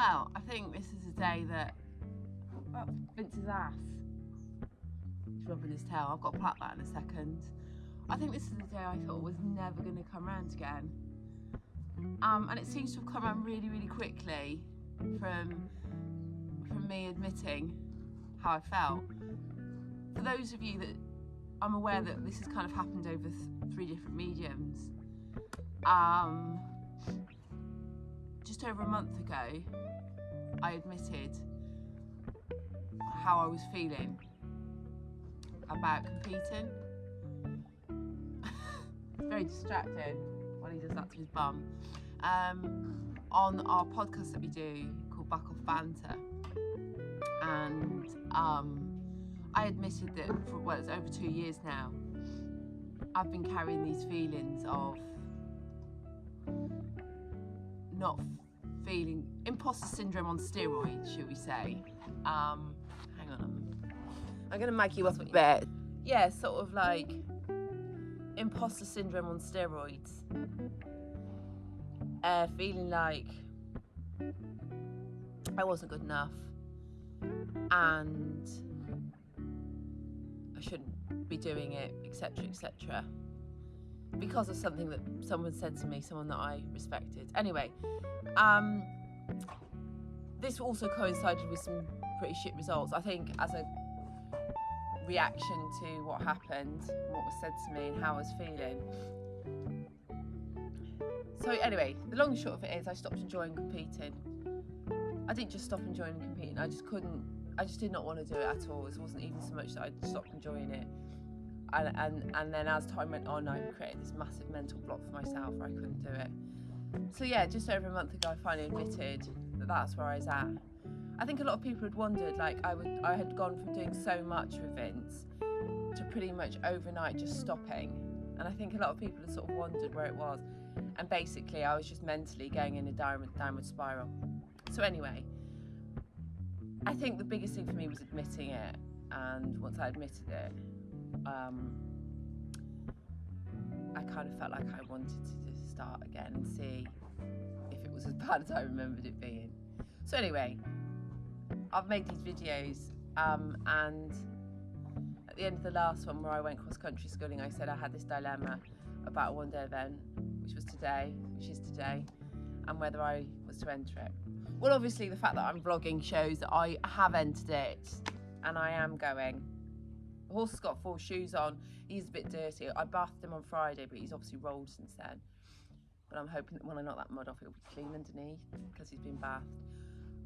Well, I think this is a day that Vince's ass. He's rubbing his tail. I've got to plait that in a second. I think this is a day I thought was never going to come round again. And it seems to have come around really, really quickly from me admitting how I felt. For those of you that I'm aware that this has kind of happened over 3 different mediums. Just over a month ago, I admitted how I was feeling about competing. It's very distracting when he does that to his bum. On our podcast that we do called Back Off Banter, and I admitted that for it's over 2 years now, I've been carrying these feelings of not feeling imposter syndrome on steroids, should we say? Hang on, I'm gonna make you up a bit. Yeah, sort of like imposter syndrome on steroids. Feeling like I wasn't good enough and I shouldn't be doing it, etc., etc. because of something that someone said to me, someone that I respected. Anyway, this also coincided with some pretty shit results. I think as a reaction to what happened, what was said to me and how I was feeling. So anyway, the long and short of it is I stopped enjoying competing. I didn't just stop enjoying competing, I just did not want to do it at all. It wasn't even so much that I stopped enjoying it. And then as time went on, I created this massive mental block for myself where I couldn't do it. So yeah, just over a month ago, I finally admitted that that's where I was at. I think a lot of people had wondered, like I had gone from doing so much with Vince to pretty much overnight just stopping. And I think a lot of people had sort of wondered where it was. And basically, I was just mentally going in a downward spiral. So anyway, I think the biggest thing for me was admitting it. And once I admitted it, I kind of felt like I wanted to just start again and see if it was as bad as I remembered it being. So anyway, I've made these videos, and at the end of the last one where I went cross-country schooling, I said I had this dilemma about a one-day event, which is today, and whether I was to enter it. Well, obviously the fact that I'm vlogging shows that I have entered it, and I am going. The horse has got 4 shoes on. He's a bit dirty. I bathed him on Friday, but he's obviously rolled since then. But I'm hoping that when I knock that mud off, it'll be clean underneath because he's been bathed.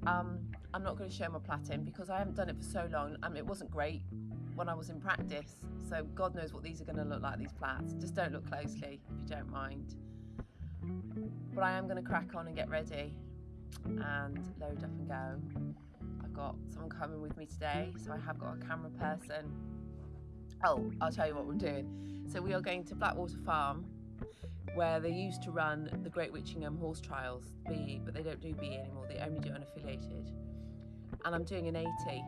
I'm not going to show my plaiting because I haven't done it for so long. It wasn't great when I was in practice. So God knows what these are going to look like, these plaits. Just don't look closely if you don't mind. But I am going to crack on and get ready and load up and go. I've got someone coming with me today, so I have got a camera person. Oh, I'll tell you what we're doing. So we are going to Blackwater Farm, where they used to run the Great Witchingham horse trials, BE, but they don't do BE anymore, they only do unaffiliated. And I'm doing an 80.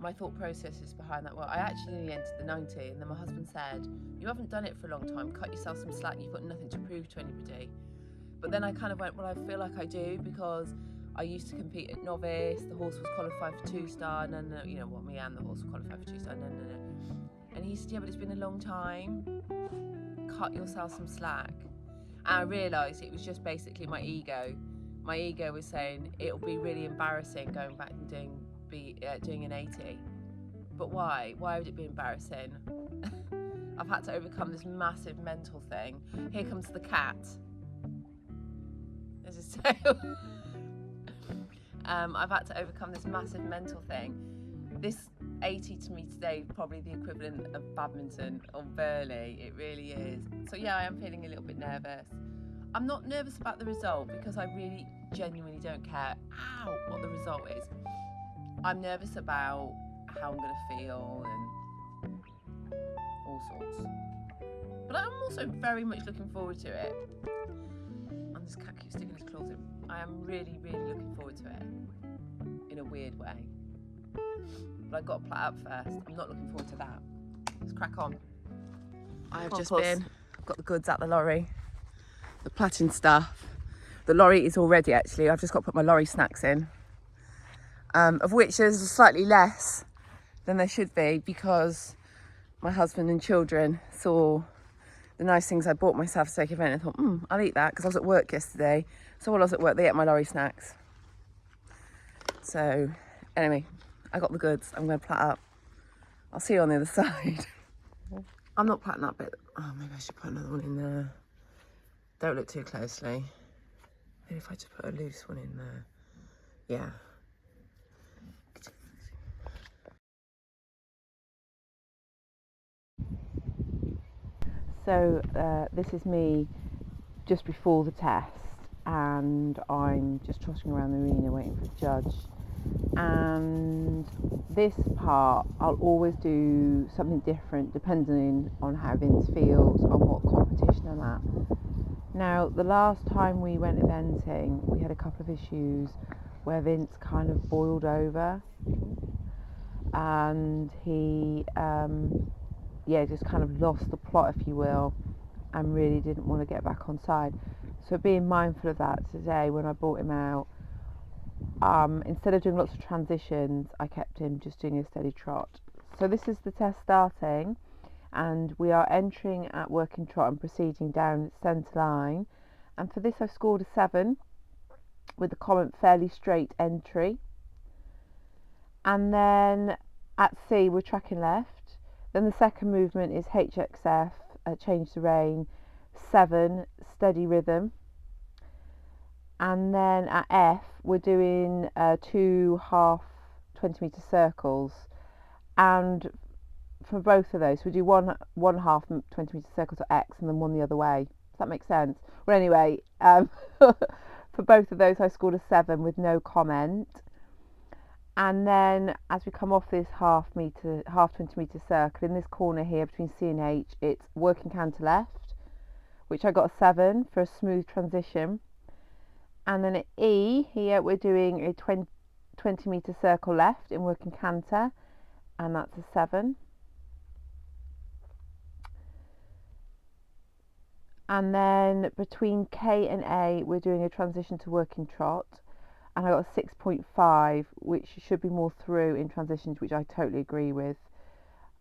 My thought process is behind that. Well, I actually nearly entered the 90, and then my husband said, you haven't done it for a long time, cut yourself some slack, you've got nothing to prove to anybody. But then I kind of went, well, I feel like I do, because I used to compete at novice, the horse was qualified for 2-star, no, you know what, me and the horse were qualified for 2-star, no. And he said, yeah, but it's been a long time, cut yourself some slack. And I realised it was just basically my ego. My ego was saying it'll be really embarrassing going back and doing an 80. But why? Why would it be embarrassing? I've had to overcome this massive mental thing. Here comes the cat. There's his tail. I've had to overcome this massive mental thing. This 80 to me today is probably the equivalent of badminton or Burley. It really is. So yeah, I am feeling a little bit nervous. I'm not nervous about the result because I really genuinely don't care what the result is. I'm nervous about how I'm going to feel and all sorts. But I'm also very much looking forward to it. And this cat keeps sticking his claws in. I am really, really looking forward to it in a weird way. But I've got to plait up first. I'm not looking forward to that. Let's crack on. I've got the goods out the lorry. The plaiting stuff, The lorry is all ready actually. I've just got to put my lorry snacks in, of which there's slightly less than there should be because my husband and children saw the nice things I bought myself to take event and thought, I'll eat that because I was at work yesterday. So while I was at work, they ate my lorry snacks. So anyway, I got the goods. I'm going to plat up. I'll see you on the other side. I'm not platting that bit. Oh, maybe I should put another one in there. Don't look too closely. Maybe if I just put a loose one in there. Yeah. So this is me just before the test, and I'm just trotting around the arena waiting for the judge. And this part I'll always do something different depending on how Vince feels, on what competition I'm at. Now the last time we went eventing we had a couple of issues where Vince kind of boiled over and he just kind of lost the plot, if you will, and really didn't want to get back on side. So being mindful of that today when I brought him out, instead of doing lots of transitions, I kept him just doing a steady trot. So this is the test starting, and we are entering at working trot and proceeding down centre line. And for this I scored a 7 with the comment fairly straight entry. And then at C we're tracking left. Then the second movement is HXF, change the rein, 7, steady rhythm. And then at F we're doing 2 half 20-metre circles, and for both of those we do one half 20-metre circle to X and then one the other way. Does that make sense? Well, anyway, for both of those I scored a 7 with no comment. And then as we come off this half 20-metre circle, in this corner here between C and H, it's working canter left, which I got a 7 for a smooth transition. And then at E here we're doing a 20-metre circle left in working canter, and that's a 7. And then between K and A we're doing a transition to working trot, and I got a 6.5, which should be more through in transitions, which I totally agree with.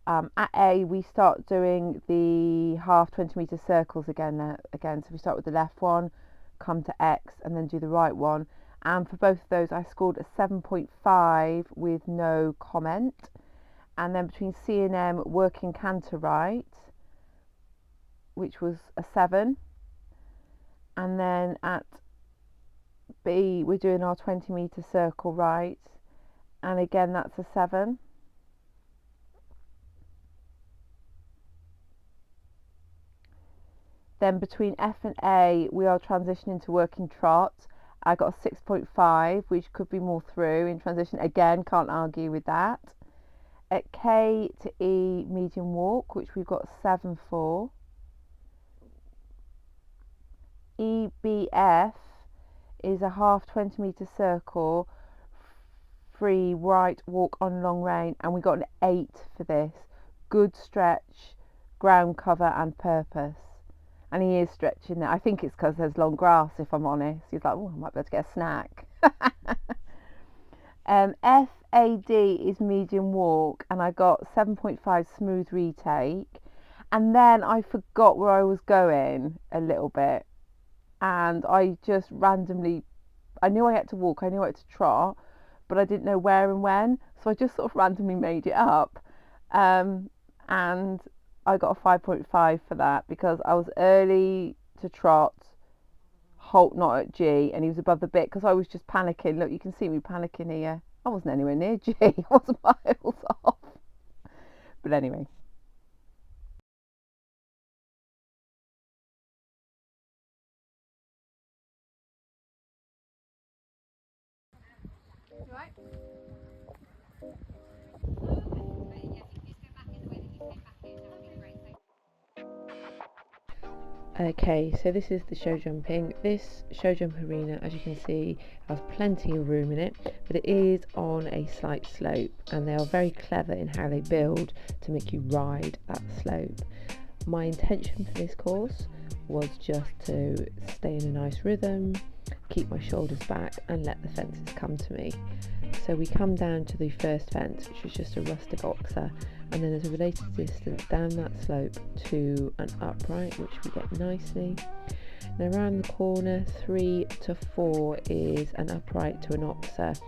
At A we start doing the half 20-metre circles again, so we start with the left one, come to X and then do the right one, and for both of those I scored a 7.5 with no comment. And then between C and M working canter right, which was a 7, and then at B we're doing our 20-metre circle right, and again that's a 7. Then between F and A we are transitioning to working trot. I got a 6.5, which could be more through in transition, again can't argue with that. At K to E medium walk, which we've got 7 for. EBF is a half 20-metre circle, free right walk on long rein, and we got an 8 for this. Good stretch, ground cover and purpose. And he is stretching there. I think it's because there's long grass, if I'm honest. He's like, oh, I might be able to get a snack. FAD is medium walk, and I got 7.5 smooth retake. And then I forgot where I was going a little bit, and I just randomly, I knew I had to walk, I knew I had to trot, but I didn't know where and when, so I just sort of randomly made it up, and I got a 5.5 for that because I was early to trot, halt not at G, and he was above the bit because I was just panicking. Look, you can see me panicking here. I wasn't anywhere near G, I was miles off. But anyway. Right. Okay, so this is the show jumping. This show jump arena, as you can see, has plenty of room in it, but it is on a slight slope, and they are very clever in how they build to make you ride that slope. My intention for this course was just to stay in a nice rhythm, keep my shoulders back and let the fences come to me. So we come down to the first fence, which was just a rustic oxer, and then there's a related distance down that slope to an upright, which we get nicely. Now around the corner 3 to 4 is an upright to an oxer,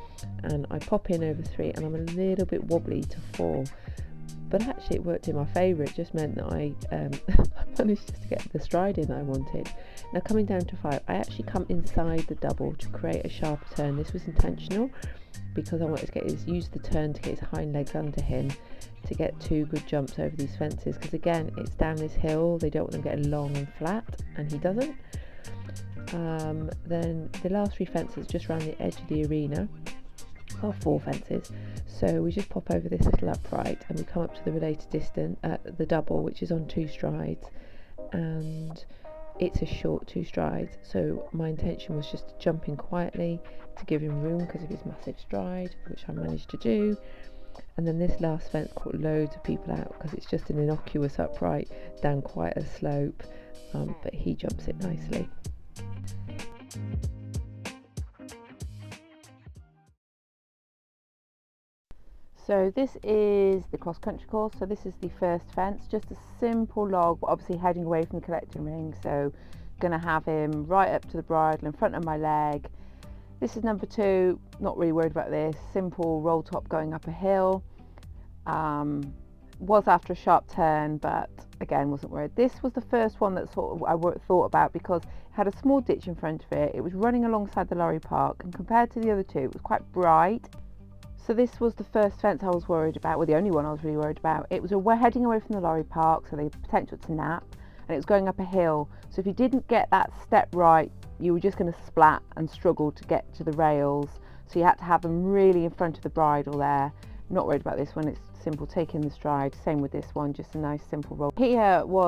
and I pop in over 3 and I'm a little bit wobbly to 4, but actually it worked in my favour. It just meant that I managed just to get the stride in that I wanted. Now coming down to 5, I actually come inside the double to create a sharper turn. This was intentional because I wanted to use the turn to get his hind legs under him to get 2 good jumps over these fences, because again it's down this hill, they don't want them getting long and flat, and he doesn't. Then the last 3 fences just around the edge of the arena, well 4 fences, so we just pop over this little upright and we come up to the related distance, the double, which is on 2 strides, and it's a short 2 strides, so my intention was just to jump in quietly to give him room because of his massive stride, which I managed to do. And then this last fence caught loads of people out because it's just an innocuous upright down quite a slope, but he jumps it nicely. So this is the cross country course. So this is the first fence, just a simple log, but obviously heading away from the collecting ring. So gonna have him right up to the bridle in front of my leg. This is number 2, not really worried about this, simple roll top going up a hill. Was after a sharp turn, but again wasn't worried. This was the first one that sort of I thought about because it had a small ditch in front of it. It was running alongside the lorry park, and compared to the other 2 it was quite bright. So this was the first fence I was worried about, well the only one I was really worried about. It was heading away from the lorry park, so the potential to nap, and it was going up a hill, so if you didn't get that step right you were just going to splat and struggle to get to the rails, so you had to have them really in front of the bridle there. Not worried about this one, it's simple, taking the stride. Same with this one, just a nice simple roll.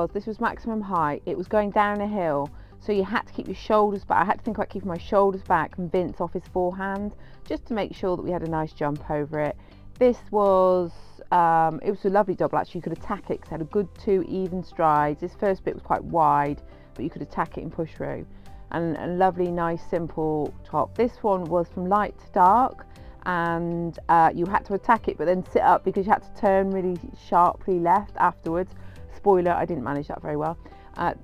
This was maximum height, it was going down a hill, so you had to keep your shoulders back. I had to think about keeping my shoulders back and Vince off his forehand, just to make sure that we had a nice jump over it. This was, it was a lovely double actually. You could attack it because it had a good 2 even strides. This first bit was quite wide, but you could attack it and push through. And a lovely, nice, simple top. This one was from light to dark, and you had to attack it but then sit up because you had to turn really sharply left afterwards. Spoiler, I didn't manage that very well.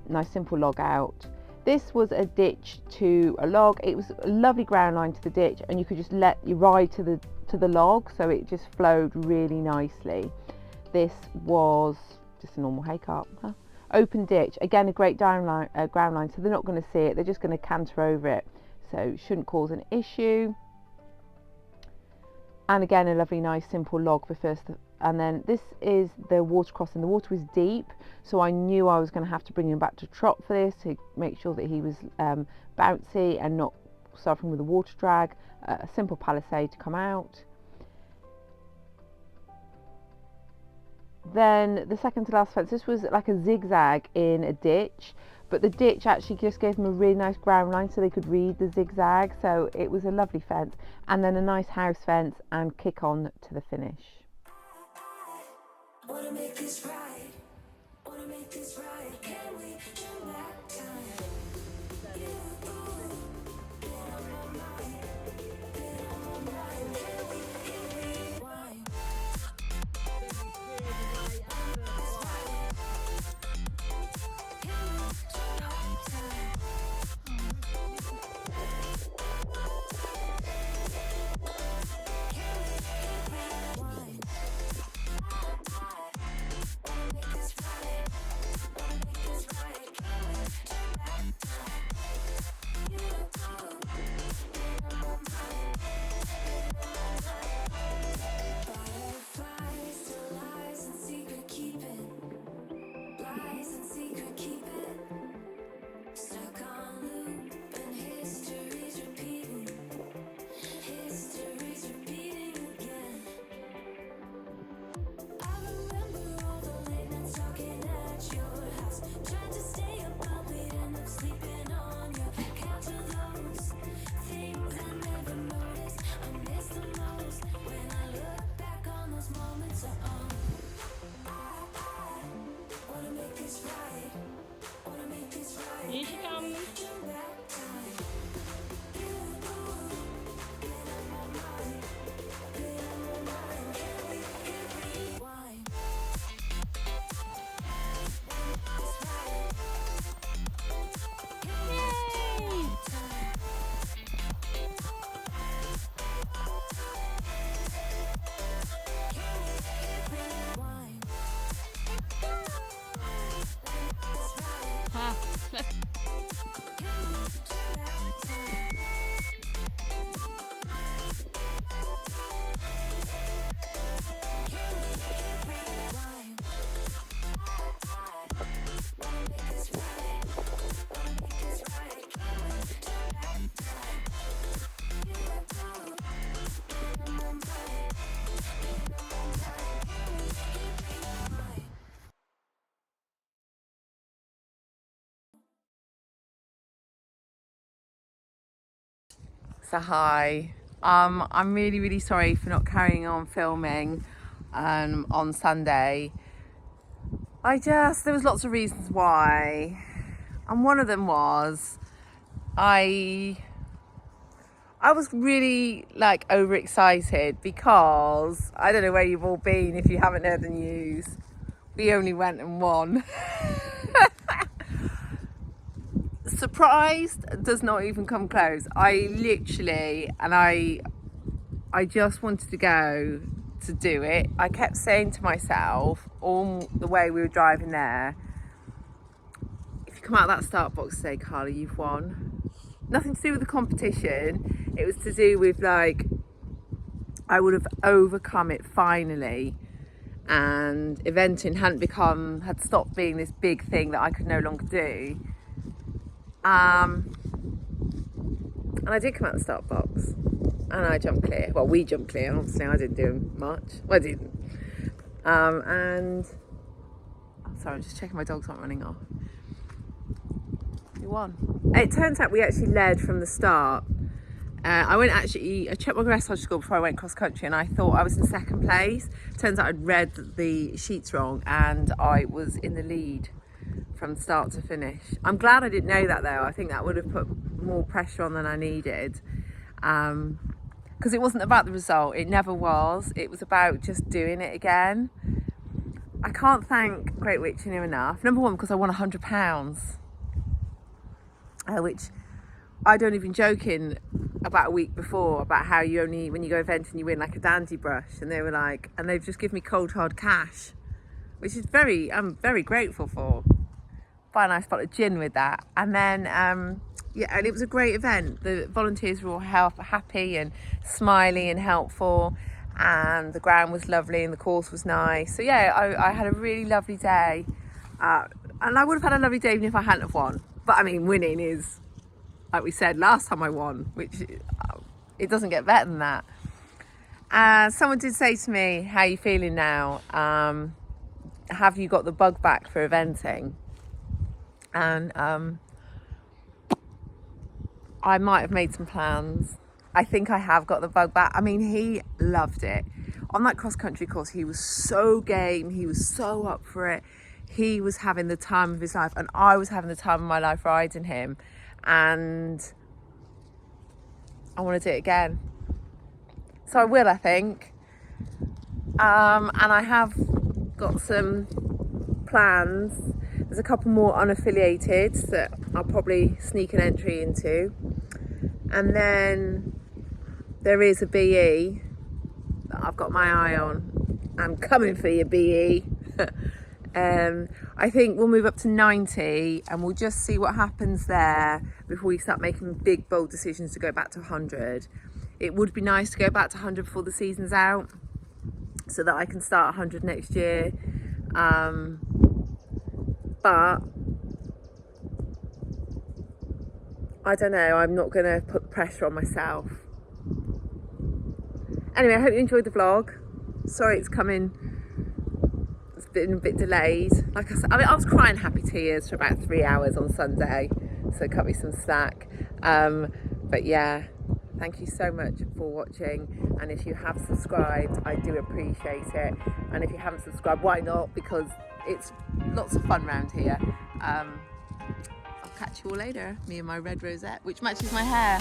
Nice simple log out. This was a ditch to a log. It was a lovely ground line to the ditch, and you could just let you ride to the log, so it just flowed really nicely. This was just a normal hay cart. Open ditch, again a great ground line, so they're not going to see it, they're just going to canter over it, so shouldn't cause an issue. And again a lovely nice simple log for first. And then this is the water crossing. The water was deep, so I knew I was going to have to bring him back to trot for this to make sure that he was bouncy and not suffering with the water drag. A simple palisade to come out. Then the second to last fence, this was like a zigzag in a ditch, but the ditch actually just gave them a really nice ground line so they could read the zigzag, so it was a lovely fence. And then a nice house fence and kick on to the finish. Wanna make this right, wanna make this right, can we turn back time? So hi. I'm really, really sorry for not carrying on filming on Sunday. There was lots of reasons why. And one of them was I was really like overexcited because I don't know where you've all been if you haven't heard the news. We only went and won. Surprised does not even come close. I just wanted to go to do it. I kept saying to myself all the way we were driving there, if you come out of that start box today, Carly, you've won. Nothing to do with the competition. It was to do with like, I would have overcome it finally, and eventing had stopped being this big thing that I could no longer do. And I did come out the start box and I jumped clear. Well, we jumped clear, obviously. I didn't do much. Well, I didn't. Sorry, I'm just checking my dogs aren't running off. We won. It turns out we actually led from the start. I checked my dressage score before I went cross country and I thought I was in second place. Turns out I'd read the sheets wrong and I was in the lead from start to finish. I'm glad I didn't know that though. I think that would have put more pressure on than I needed. Because it wasn't about the result. It never was. It was about just doing it again. I can't thank Great Witching enough. Number one, because I won £100, which I'd only been joking about a week before about how when you go eventing, you win like a dandy brush, and they were like, and they've just given me cold hard cash, which is I'm very grateful for. Buy a nice bottle of gin with that, and then and it was a great event. The volunteers were all happy and smiley and helpful, and the ground was lovely and the course was nice. So yeah, I had a really lovely day, and I would have had a lovely day even if I hadn't have won. But I mean, winning is, like we said last time I won, which it doesn't get better than that. Someone did say to me, how are you feeling now? Have you got the bug back for eventing? And I might have made some plans. I think I have got the bug back. I mean, he loved it. On that cross-country course, he was so game. He was so up for it. He was having the time of his life, and I was having the time of my life riding him. And I want to do it again. So I will, I think. And I have got some plans. There's a couple more unaffiliated that I'll probably sneak an entry into. And then there is a BE that I've got my eye on. I'm coming for you, BE. I think we'll move up to 90 and we'll just see what happens there before we start making big, bold decisions to go back to 100. It would be nice to go back to 100 before the season's out so that I can start 100 next year. But I don't know, I'm not going to put pressure on myself. Anyway, I hope you enjoyed the vlog. Sorry it's been a bit delayed. Like I said, I was crying happy tears for about 3 hours on Sunday, so cut me some slack. But yeah, thank you so much for watching, and if you have subscribed, I do appreciate it. And if you haven't subscribed, why not? Because it's lots of fun around here. I'll catch you all later. Me and my red rosette, which matches my hair.